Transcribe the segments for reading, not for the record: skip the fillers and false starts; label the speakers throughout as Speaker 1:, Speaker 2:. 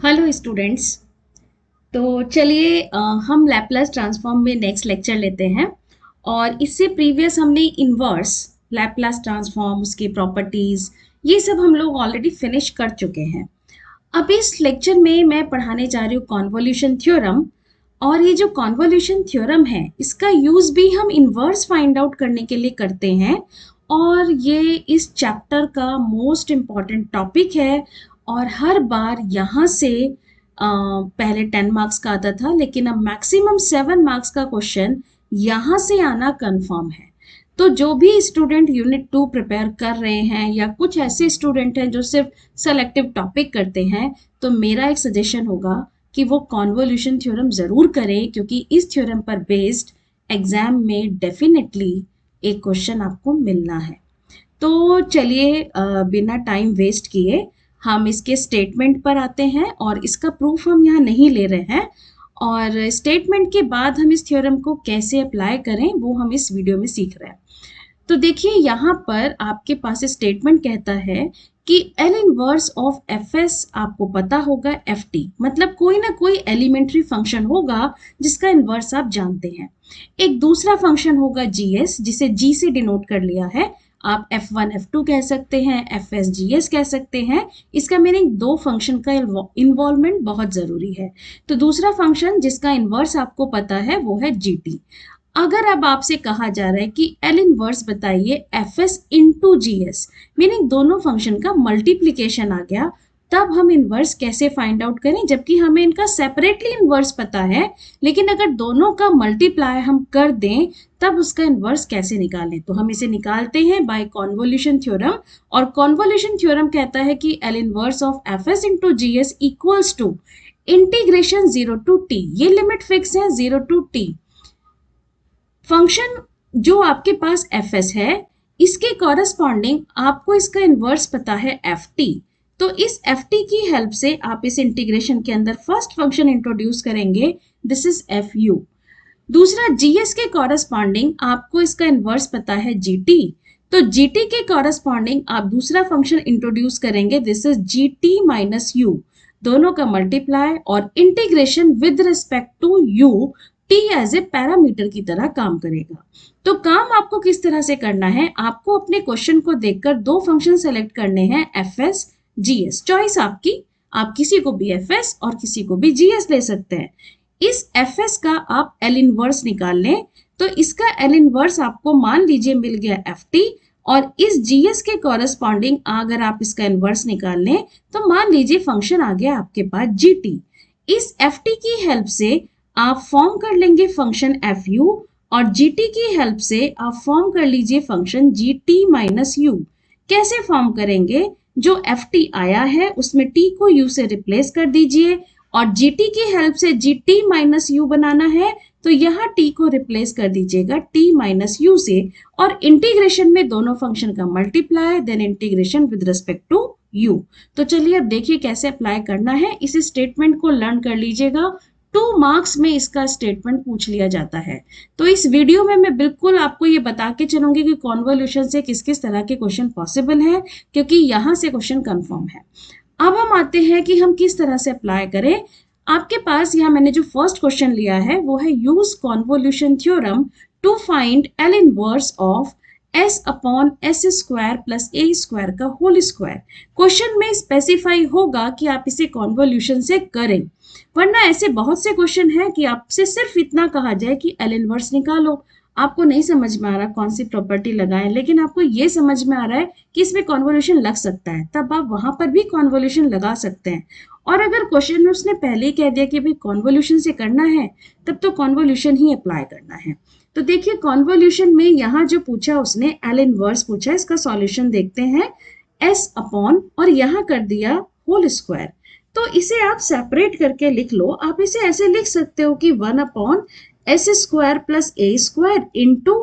Speaker 1: Hello students. तो चलिए हम लैपलास ट्रांसफॉर्म में नेक्स्ट लेक्चर लेते हैं। और इससे प्रीवियस हमने इनवर्स लैपलास ट्रांसफॉर्म, उसकी प्रॉपर्टीज, ये सब हम लोग ऑलरेडी फिनिश कर चुके हैं। अब इस लेक्चर में मैं पढ़ाने जा रही हूँ कॉन्वोल्यूशन थ्योरम। और ये जो कॉन्वोल्यूशन थ्योरम है, इसका यूज भी हम इनवर्स फाइंड आउट करने के लिए करते हैं। और ये इस चैप्टर का मोस्ट इम्पॉर्टेंट टॉपिक है। और हर बार यहाँ से पहले 10 मार्क्स का आता था, लेकिन अब मैक्सिमम 7 मार्क्स का क्वेश्चन यहाँ से आना कंफर्म है। तो जो भी स्टूडेंट यूनिट 2 प्रिपेयर कर रहे हैं, या कुछ ऐसे स्टूडेंट हैं जो सिर्फ सेलेक्टिव टॉपिक करते हैं, तो मेरा एक सजेशन होगा कि वो कॉन्वोल्यूशन थ्योरम ज़रूर करें, क्योंकि इस थ्योरम पर बेस्ड एग्जाम में डेफिनेटली एक क्वेश्चन आपको मिलना है। तो चलिए बिना टाइम वेस्ट किए हम इसके स्टेटमेंट पर आते हैं, और इसका प्रूफ हम यहाँ नहीं ले रहे हैं। और स्टेटमेंट के बाद हम इस थ्योरम को कैसे अप्लाई करें वो हम इस वीडियो में सीख रहे हैं। तो देखिए यहाँ पर आपके पास स्टेटमेंट कहता है कि L inverse of F S आपको पता होगा एफ टी, मतलब कोई ना कोई एलिमेंट्री फंक्शन होगा जिसका इनवर्स आप जानते हैं। एक दूसरा फंक्शन होगा जी एस, जिसे जी से डिनोट कर लिया है। आप F1, F2 कह सकते हैं, FS, GS कह सकते हैं। इसका मीनिंग दो फंक्शन का इन्वॉल्वमेंट बहुत ज़रूरी है। तो दूसरा फंक्शन जिसका इन्वर्स आपको पता है वो है GT। अगर अब आपसे कहा जा रहा है कि एल इनवर्स बताइए FS इंटू GS, मीनिंग दोनों फंक्शन का मल्टीप्लीकेशन आ गया, तब हम इनवर्स कैसे फाइंड आउट करें, जबकि हमें इनका सेपरेटली इनवर्स पता है। लेकिन अगर दोनों का मल्टीप्लाई हम कर दें तब उसका इनवर्स कैसे निकालें, तो हम इसे निकालते हैं बाय कॉन्वोल्यूशन थ्योरम। और कॉन्वोल्यूशन थ्योरम कहता है कि L inverse of F s into G s equals to integration 0 to t, ये लिमिट फिक्स है 0 टू टी। फंक्शन जो आपके पास एफ एस है, इसके कॉरस्पॉन्डिंग आपको इसका इनवर्स पता है एफ टी। तो इस एफ टी की हेल्प से आप इस इंटीग्रेशन के अंदर फर्स्ट फंक्शन इंट्रोड्यूस करेंगे, दिस इज एफ यू। दूसरा जीएस के कॉरस्पॉन्डिंग आपको इसका इनवर्स पता है जीटी। तो जीटी के कॉरस्पॉन्डिंग आप दूसरा फंक्शन इंट्रोड्यूस करेंगे, this is g t minus u. दोनों का मल्टीप्लाई और integration with respect to u, t as a parameter की तरह काम करेगा। तो काम आपको किस तरह से करना है, आपको अपने क्वेश्चन को देखकर दो फंक्शन सेलेक्ट करने हैं, F S, G S. Choice आपकी, आप किसी को भी एफ एस और किसी को भी जी एस ले सकते हैं। इस एफ एस का आप एल इनवर्स निकाल लें, तो इसका एल इनवर्स आपको मान लीजिए मिल गया एफ टी। और इस जी एस के कॉरस्पॉन्डिंग अगर आप इसका इनवर्स निकाल लें तो मान लीजिए फंक्शन आ गया आपके पास जी टी। इस एफ टी की हेल्प से आप फॉर्म कर लेंगे फंक्शन एफ यू, और जी टी की हेल्प से आप फॉर्म कर लीजिए function ji t minus you. कैसे फॉर्म करेंगे, जो एफ टी आया है उसमें टी को यू से रिप्लेस कर दीजिए, और जी टी की हेल्प से जी टी माइनस यू बनाना है, तो यहाँ टी को रिप्लेस कर दीजिएगा टी माइनस यू से। और इंटीग्रेशन में दोनों फंक्शन का multiply, then integration with respect to u. तो चलिए अब देखिए कैसे अप्लाई करना है। इस स्टेटमेंट को लर्न कर लीजिएगा, 2 मार्क्स में इसका स्टेटमेंट पूछ लिया जाता है। तो इस वीडियो में मैं बिल्कुल आपको ये बता के चलूंगी कि कॉन्वोल्यूशन से किस किस तरह के क्वेश्चन पॉसिबल है, क्योंकि यहाँ से क्वेश्चन कंफर्म है। अब हम आते हैं कि हम किस तरह से अप्लाई करें। आपके पास यहाँ मैंने जो फर्स्ट क्वेश्चन लिया है वो है use convolution theorem to find L inverse of s upon s square plus a square का होल स्क्वायर। क्वेश्चन में स्पेसिफाई होगा कि आप इसे कॉन्वोल्यूशन से करें, वरना ऐसे बहुत से क्वेश्चन हैं कि आपसे सिर्फ इतना कहा जाए कि एल इनवर्स निकालो। आपको नहीं समझ में आ रहा कौन सी प्रॉपर्टी लगाएं, लेकिन आपको ये समझ में आ रहा है कि इसमें कॉन्वोल्यूशन लग सकता है, तब आप वहां पर भी कॉन्वोल्यूशन लगा सकते हैं। और अगर क्वेश्चन में उसने पहले ही कह दिया कि भाई कॉन्वोल्यूशन से करना है, तब तो कॉन्वोल्यूशन ही अप्लाई करना है। तो देखिए कॉन्वोल्यूशन में यहाँ जो पूछा उसने एल इनवर्स पूछा, इसका सॉल्यूशन देखते हैं। एस अपॉन और यहाँ कर दिया होल स्क्वायर, तो इसे आप सेपरेट करके लिख लो। आप इसे ऐसे लिख सकते हो कि 1 upon s square plus a square into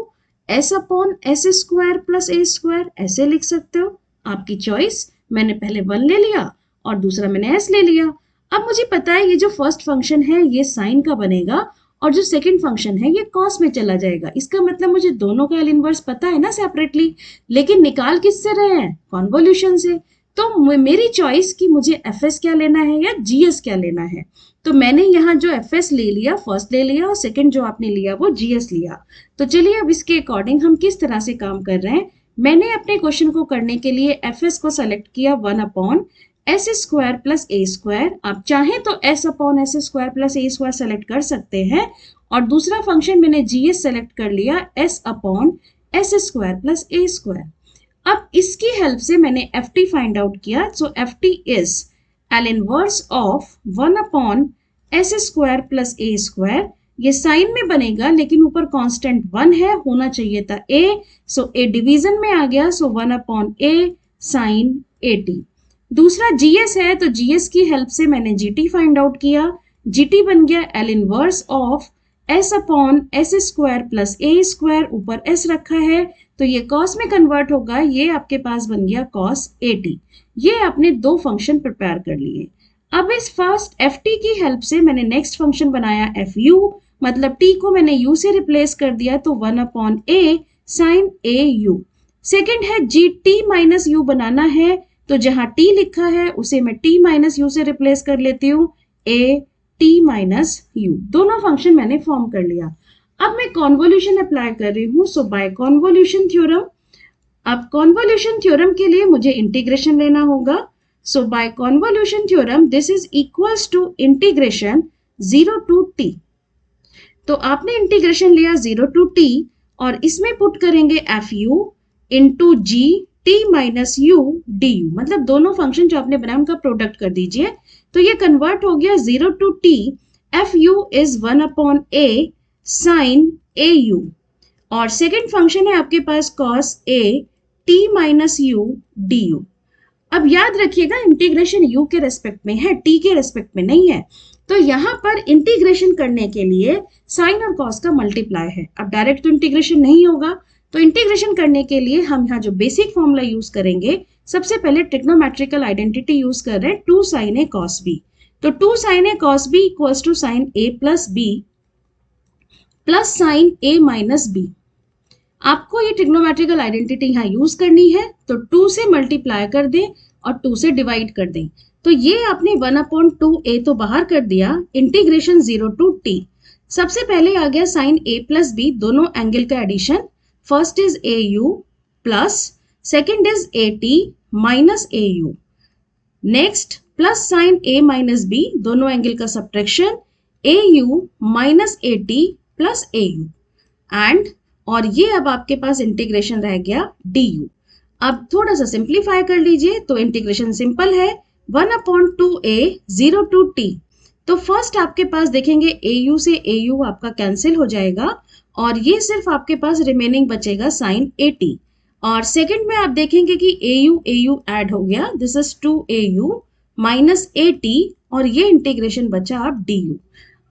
Speaker 1: s upon s square plus a square, ऐसे लिख सकते हो, आपकी चॉइस। मैंने पहले 1 ले लिया और दूसरा मैंने एस ले लिया। अब मुझे पता है ये जो फर्स्ट फंक्शन है ये साइन का बनेगा, और जो सेकंड फंक्शन है ये कॉस में चला जाएगा। इसका मतलब मुझे दोनों का एल इनवर्स पता है ना सेपरेटली, लेकिन निकाल किससे रहे हैं, कॉन्वोल्यूशन से। तो मेरी चॉइस कि मुझे एफ क्या लेना है या जीएस क्या लेना है। तो मैंने यहाँ जो एफ ले लिया, फर्स्ट ले लिया, और सेकंड जो आपने लिया वो जीएस लिया। तो चलिए अब इसके अकॉर्डिंग हम किस तरह से काम कर रहे हैं। मैंने अपने क्वेश्चन को करने के लिए एफ को सेलेक्ट किया 1/s² प्लस a²। आप चाहें तो s/s² प्लस a² सेलेक्ट कर सकते हैं। और दूसरा फंक्शन मैंने जीएस सेलेक्ट कर लिया s/s² प्लस a²। अब इसकी हेल्प से मैंने एफ फाइंड आउट किया। So f is L inverse of 1/s² plus a²। ये साइन में बनेगा लेकिन ऊपर कांस्टेंट 1 है, होना चाहिए था a। सो a डिवीजन में आ गया, सो 1/a साइन 80। दूसरा जीएस है, तो जीएस की हेल्प से मैंने जीटी फाइंड आउट किया। जीटी बन गया L inverse of s/s² plus a²। ऊपर s रखा है तो ये कॉस में कन्वर्ट होगा, ये आपके पास बन गया कॉस 80। ये आपने दो फंक्शन प्रिपेयर कर लिए। अब इस फर्स्ट एफ की हेल्प से मैंने नेक्स्ट फंक्शन बनाया एफ यू, मतलब t को मैंने u से रिप्लेस कर दिया, तो 1/a sign a u। Second है जी टी माइनस यू बनाना है, तो जहां t लिखा है उसे मैं t माइनस यू से रिप्लेस कर लेती हूँ, a t माइनस यू। दोनों फंक्शन मैंने फॉर्म कर लिया। अब मैं कॉन्वोल्यूशन अप्लाई कर रही हूँ, सो बाय कॉन्वोल्यूशन थ्योरम। अब कॉन्वोल्यूशन थ्योरम के लिए मुझे इंटीग्रेशन लेना होगा। So by convolution theorem this is equals to integration 0 to t। तो आपने इंटीग्रेशन लिया 0 टू t और इसमें पुट करेंगे F you into ji t minus u d you, मतलब दोनों फंक्शन जो आपने बनाया उनका प्रोडक्ट कर दीजिए। तो ये कन्वर्ट हो गया 0 to t। F u is 1/a sine a u. और सेकेंड फंक्शन है आपके पास cos a t minus u d u. अब याद रखिएगा इंटीग्रेशन u के रेस्पेक्ट में है, t के रेस्पेक्ट में नहीं है। तो यहां पर इंटीग्रेशन करने के लिए साइन और कॉस का मल्टीप्लाई है। अब डायरेक्ट तो इंटीग्रेशन नहीं होगा, तो इंटीग्रेशन करने के लिए हम यहाँ जो बेसिक फॉर्मूला यूज करेंगे, सबसे पहले ट्रिग्नोमेट्रिकल आइडेंटिटी यूज कर रहे हैं 2 sin a cos b। तो 2 sin a cos b equals to sine a plus b plus sine a minus b। आपको ये ट्रिग्नोमेट्रिकल आइडेंटिटी यहाँ यूज करनी है, तो 2 से मल्टीप्लाई कर दें और 2 से डिवाइड कर दें। तो ये आपने 1/2a तो बाहर कर दिया, इंटीग्रेशन 0 टू t। सबसे पहले आ गया साइन a प्लस b, दोनों एंगल का addition. First is a u plus second is a t minus a u. Next plus sine a minus b, दोनों एंगल का subtraction, a u minus a t plus a u. And और ये अब आपके पास integration रह गया D u. अब थोड़ा सा सिंप्लीफाई कर लीजिए, तो इंटीग्रेशन सिंपल है 1/2a 0 टू t। तो फर्स्ट आपके पास देखेंगे ए यू से ए यू आपका कैंसिल हो जाएगा और ये सिर्फ आपके पास रिमेनिंग बचेगा साइन ए टी। और सेकंड में आप देखेंगे कि ए यू ऐड हो गया, this is 2au minus a T, और ये इंटीग्रेशन बचा आप डी यू।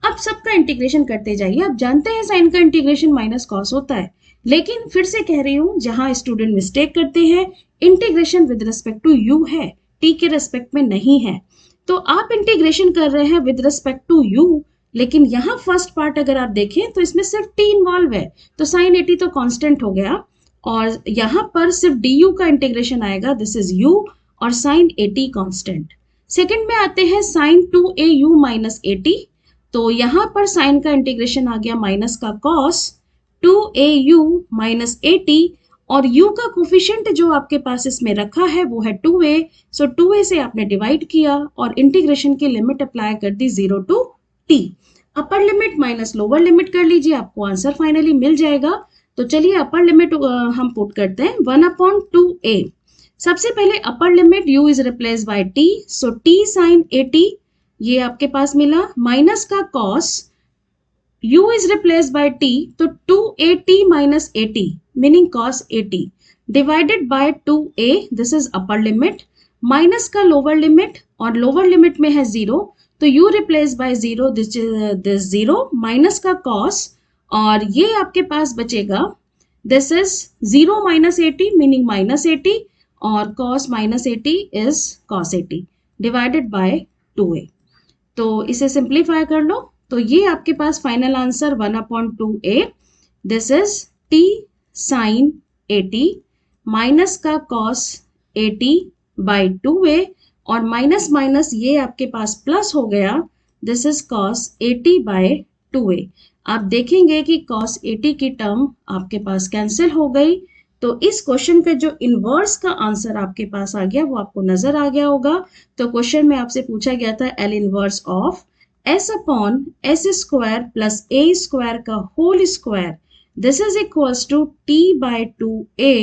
Speaker 1: अब सबका इंटीग्रेशन करते जाइए। आप जानते हैं साइन का इंटीग्रेशन माइनस कॉस होता है, लेकिन फिर से कह रही हूं जहां स्टूडेंट मिस्टेक करते हैं, integration with respect to u है, टी के रेस्पेक्ट में नहीं है। तो आप इंटीग्रेशन कर रहे हैं विद रिस्पेक्ट टू यू, लेकिन यहाँ फर्स्ट पार्ट अगर आप देखें तो इसमें सिर्फ टी इन्वॉल्व है, तो साइन 80 तो कांस्टेंट हो गया और यहाँ पर सिर्फ डी यू का इंटीग्रेशन आएगा, दिस इज यू, और साइन 80 कांस्टेंट। सेकंड में आते हैं साइन 2au माइनस 80। तो यहाँ पर साइन का इंटीग्रेशन आ गया माइनस का कॉस 2au माइनस 80, और u का कोफिशिएंट जो आपके पास इसमें रखा है वो है 2a। सो 2a से आपने डिवाइड किया और इंटीग्रेशन की लिमिट अप्लाई कर दी 0 to t। Upper limit minus lower limit कर लीजिए, आपको आंसर फाइनली मिल जाएगा। तो चलिए अपर लिमिट हम पुट करते हैं 1/2a। सबसे पहले upper limit u is replace by t, so t sine 80 ये आपके पास मिला, माइनस का cos u is replaced by t, तो 2at minus 80 meaning cos 80 divided by 2a, this is upper limit, minus का लोअर लिमिट और lower limit में है 0, तो u replaced by 0, this 0 minus का cos, और ये आपके पास बचेगा this is 0 minus 80 meaning minus 80 और cos minus 80 is cos 80 divided by 2a। तो इसे सिंप्लीफाई कर लो, तो ये आपके पास final answer 1/2a, this is t sine 80 minus का cos 80 बाई 2a और माइनस माइनस ये आपके पास प्लस हो गया, this is cos 80 bye 2a। आप देखेंगे कि cos 80 की टर्म आपके पास कैंसिल हो गई। तो इस क्वेश्चन का जो इनवर्स का आंसर आपके पास आ गया वो आपको नजर आ गया होगा। तो क्वेश्चन में आपसे पूछा गया था L inverse of s upon s square plus a square का whole square, this is equals to t by 2a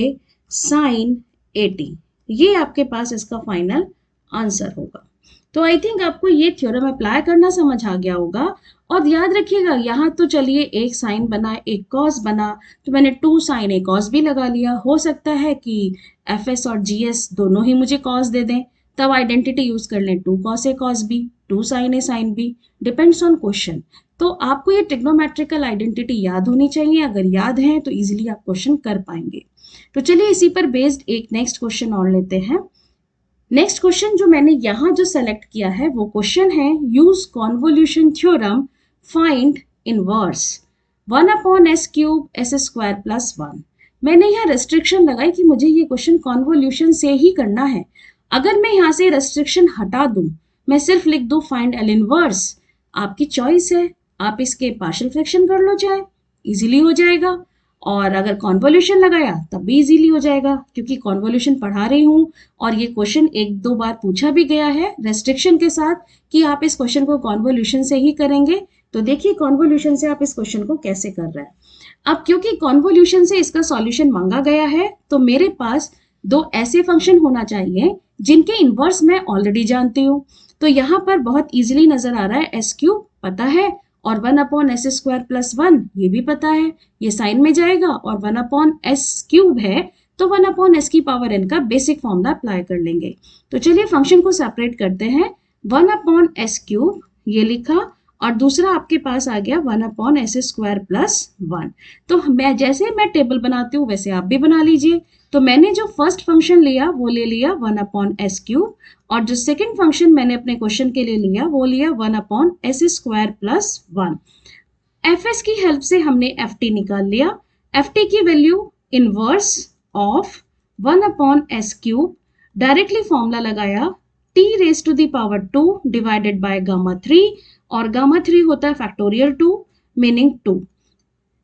Speaker 1: sine 80। ये आपके पास इसका फाइनल आंसर होगा। तो आई थिंक आपको ये थ्योरम अप्लाई करना समझ आ गया होगा। और याद रखिएगा यहाँ तो चलिए एक साइन बना एक कॉस बना, तो मैंने 2 साइन ए कॉस भी लगा लिया। हो सकता है कि एफ एस और जी एस दोनों ही मुझे कॉस दे दें, तब आइडेंटिटी यूज कर लें 2 cos a cos b, 2 sine a sine b, depends on question. तो आपको ये ट्रिग्नोमेट्रिकल आइडेंटिटी याद होनी चाहिए। अगर याद है तो इजीली आप क्वेश्चन कर पाएंगे। तो चलिए इसी पर बेस्ड एक नेक्स्ट क्वेश्चन और लेते हैं। नेक्स्ट क्वेश्चन जो मैंने यहाँ जो सेलेक्ट किया है वो क्वेश्चन है use convolution theorem find inverse 1 upon s cube s square plus 1। मैंने यहाँ रेस्ट्रिक्शन लगाई कि मुझे ये क्वेश्चन कॉन्वोल्यूशन से ही करना है। अगर मैं यहाँ से रेस्ट्रिक्शन हटा दूं, मैं सिर्फ लिख दूं फाइंड एल इनवर्स, आपकी चॉइस है। आप इसके पार्शियल फ्रैक्शन कर लो चाहे, इजीली हो जाएगा। और अगर कॉन्वोल्यूशन लगाया तब भी इजीली हो जाएगा, क्योंकि कॉन्वोल्यूशन पढ़ा रही हूँ और ये क्वेश्चन एक दो बार पूछा भी गया है रेस्ट्रिक्शन के साथ कि आप इस क्वेश्चन को कॉन्वोल्यूशन से ही करेंगे। तो देखिए कॉन्वोल्यूशन से आप इस क्वेश्चन को कैसे कर रहे हैं। अब क्योंकि कॉन्वोल्यूशन से इसका सॉल्यूशन मांगा गया है, तो मेरे पास 2 ऐसे फंक्शन होना चाहिए जिनके इनवर्स मैं ऑलरेडी जानती हूँ। तो यहाँ पर बहुत इजीली नजर आ रहा है एस क्यूब पता है और 1 अपॉन एस स्क्वायर प्लस 1 ये भी पता है, ये साइन में जाएगा और 1 अपॉन एस क्यूब है तो 1 अपॉन एस की पावर n का बेसिक फॉर्मूला अप्लाई कर लेंगे। तो चलिए फंक्शन को सेपरेट करते हैं। 1 अपॉन एस क्यूब ये लिखा और दूसरा आपके पास आ गया 1 अपॉन एस स्क्वायर प्लस 1। तो मैं जैसे मैं टेबल बनाती हूँ वैसे आप भी बना लीजिए। तो मैंने जो फर्स्ट फंक्शन लिया वो ले लिया 1 अपॉन एस क्यूब और जो सेकंड फंक्शन मैंने अपने क्वेश्चन के लिए लिया वो लिया 1 upon s square plus 1। F s की हेल्प से हमने एफ टी निकाल लिया। एफ टी की value inverse of 1 upon s cube, directly formula लगाया t raise to the power 2 divided by gamma 3 और गामा 3 होता है फैक्टोरियल 2 मीनिंग 2।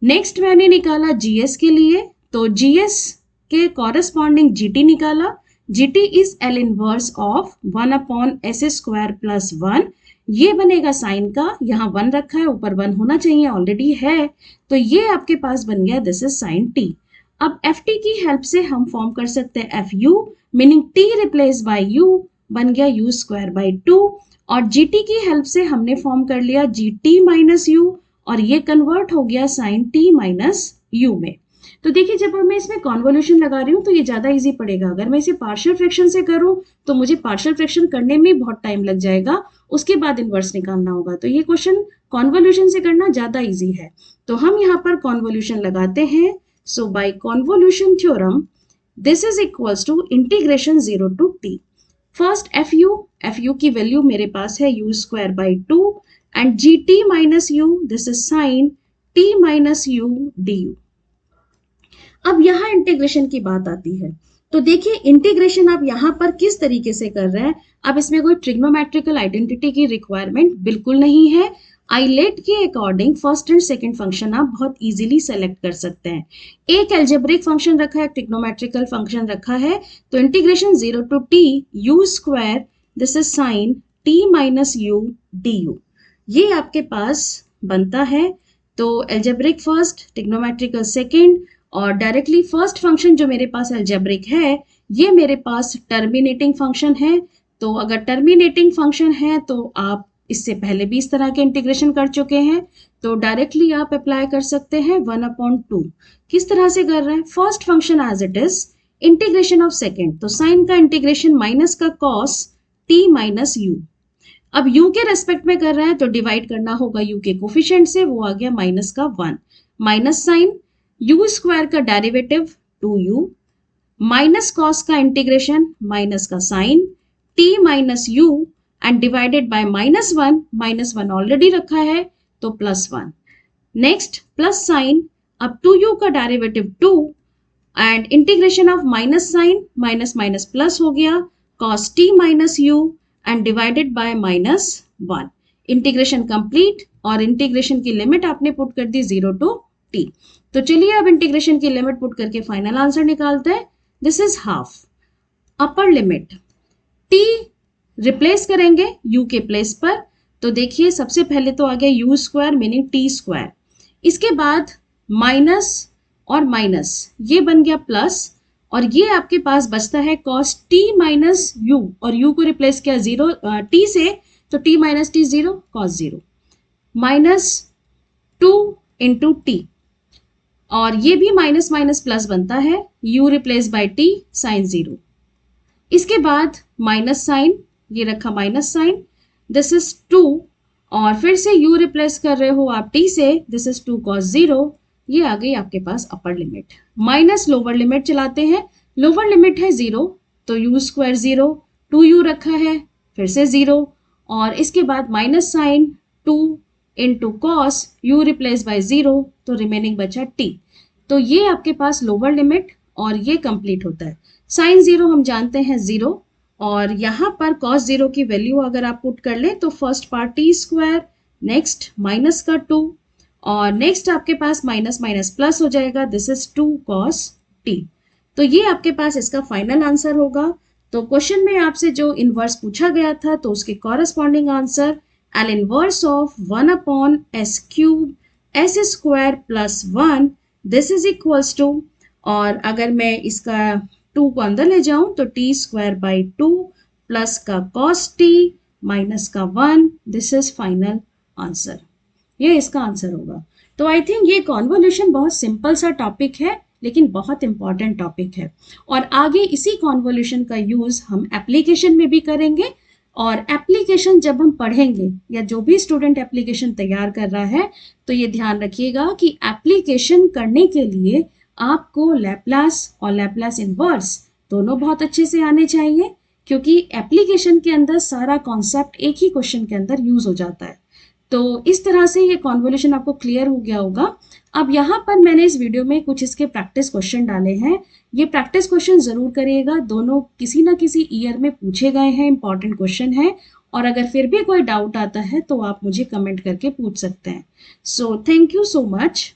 Speaker 1: नेक्स्ट मैंने निकाला जीएस के लिए, तो जीएस के कॉरेस्पॉन्डिंग जीटी निकाला। GT is L inverse of 1 upon s square plus 1। ये बनेगा साइन का, यहाँ 1 रखा है ऊपर 1 होना चाहिए ऑलरेडी है, तो ये आपके पास बन गया दिस इज साइन टी। अब एफ टी की हेल्प से हम फॉर्म कर सकते हैं F you meaning T replace by you बन गया यू स्क्वायर बाई 2 और जी टी की हेल्प से हमने फॉर्म कर लिया जी टी माइनस यू और ये कन्वर्ट हो गया साइन टी माइनस यू में। तो देखिए जब मैं इसमें कॉन्वोल्यूशन लगा रही हूँ तो ये ज्यादा इजी पड़ेगा। अगर मैं इसे पार्शियल फ्रैक्शन से करूँ तो मुझे पार्शियल फ्रैक्शन करने में बहुत टाइम लग जाएगा, उसके बाद इनवर्स निकालना होगा। तो ये क्वेश्चन कॉन्वोल्यूशन से करना ज्यादा इजी है, तो हम यहाँ पर कॉन्वोल्यूशन लगाते हैं। So by convolution theorem this is equals to integration 0 to t। First f u की वैल्यू मेरे पास है u square by 2 and g t minus u this is sine t minus u d u. अब यहाँ integration की बात आती है, तो देखिए इंटीग्रेशन आप यहाँ पर किस तरीके से कर रहे हैं। अब इसमें कोई ट्रिग्नोमेट्रिकल आइडेंटिटी की रिक्वायरमेंट बिल्कुल नहीं है। आइलेट के according first and second function आप बहुत इजीली सेलेक्ट कर सकते हैं। एक एल्जेब्रिक फंक्शन रखा है, ट्रिग्नोमेट्रिकल फंक्शन रखा है, तो integration 0 to t u square this is sine t minus u d u ये आपके पास बनता है। तो एल्जेब्रिक फर्स्ट, ट्रिग्नोमेट्रिकल सेकंड और डायरेक्टली फर्स्ट फंक्शन जो मेरे पास एल्जेब्रिक है ये मेरे पास टर्मिनेटिंग फंक्शन है। तो अगर टर्मिनेटिंग फंक्शन है तो आप इससे पहले भी इस तरह के इंटीग्रेशन कर चुके हैं, तो डायरेक्टली आप अप्लाई कर सकते हैं 1/2। किस तरह से कर रहे हैं, first function as it is, integration of second, तो साइन का इंटीग्रेशन माइनस का कॉस टी माइनस यू। अब u के रेस्पेक्ट में कर रहे हैं तो डिवाइड करना होगा u के कोफिशिएंट से, वो आ गया माइनस का 1 माइनस साइन यू स्क्वायर का डेरिवेटिव 2u माइनस कॉस का इंटीग्रेशन माइनस का sine t minus u and divided by minus one already रखा है तो प्लस 1। नेक्स्ट प्लस साइन, अब 2u का derivative 2 and integration of minus sine minus minus plus हो गया cos t minus u and divided by minus 1. Integration complete और integration की limit आपने पुट कर दी 0 to t. तो चलिए अब इंटीग्रेशन की लिमिट पुट करके फाइनल आंसर निकालते हैं. This is half. Upper limit t replace करेंगे u के प्लेस पर. तो देखिए सबसे पहले तो आ गया you square meaning T square. इसके बाद माइनस और माइनस ये बन गया प्लस और ये आपके पास बचता है cos t माइनस यू और u को रिप्लेस किया 0 t से तो t minus t 0 cos 0 minus 2 into t और ये भी माइनस माइनस प्लस बनता है u replace by t sine 0. इसके बाद माइनस साइन ये रखा माइनस साइन दिस इज 2 और फिर से u रिप्लेस कर रहे हो आप t से दिस इज 2 cos 0. ये आ गई आपके पास upper limit. Minus lower limit चलाते हैं. लोअर लिमिट है 0 तो u स्क्वायर 0 2u रखा है फिर से 0 और इसके बाद minus sine 2 into cos u replace by 0 तो रिमेनिंग बचा t. तो ये आपके पास लोअर लिमिट और ये कंप्लीट होता है. साइन 0 हम जानते हैं 0 और यहाँ पर cos 0 की वैल्यू अगर आप पुट कर ले तो first part T square next minus का 2 और नेक्स्ट आपके पास माइनस माइनस प्लस हो जाएगा दिस इज 2 cos t. तो ये आपके पास इसका फाइनल आंसर होगा. तो क्वेश्चन में आपसे जो इनवर्स पूछा गया था तो उसके corresponding answer L inverse of 1 upon s cube s square plus 1 this is equals to और अगर मैं इसका 2 को अंदर ले जाऊं तो टी स्क्वायर बाई 2 प्लस का cos t माइनस का 1 दिस इज फाइनल आंसर. ये इसका आंसर होगा. तो आई थिंक ये कॉन्वोल्यूशन बहुत सिंपल सा टॉपिक है लेकिन बहुत इंपॉर्टेंट टॉपिक है और आगे इसी कॉन्वोल्यूशन का यूज हम एप्लीकेशन में भी करेंगे. और एप्लीकेशन जब हम पढ़ेंगे या जो भी स्टूडेंट एप्लीकेशन तैयार कर रहा है तो ये ध्यान रखिएगा कि एप्लीकेशन करने के लिए आपको लैप्लास और लैप्लास इनवर्स दोनों बहुत अच्छे से आने चाहिए क्योंकि एप्लीकेशन के अंदर सारा कॉन्सेप्ट एक ही क्वेश्चन के अंदर यूज हो जाता है. तो इस तरह से ये कॉन्वोल्यूशन आपको क्लियर हो गया होगा. अब यहाँ पर मैंने इस वीडियो में कुछ इसके प्रैक्टिस क्वेश्चन डाले हैं. ये प्रैक्टिस क्वेश्चन जरूर करिएगा. दोनों किसी ना किसी ईयर में पूछे गए हैं, इंपॉर्टेंट क्वेश्चन है और अगर फिर भी कोई डाउट आता है तो आप मुझे कमेंट करके पूछ सकते हैं. So thank you so much.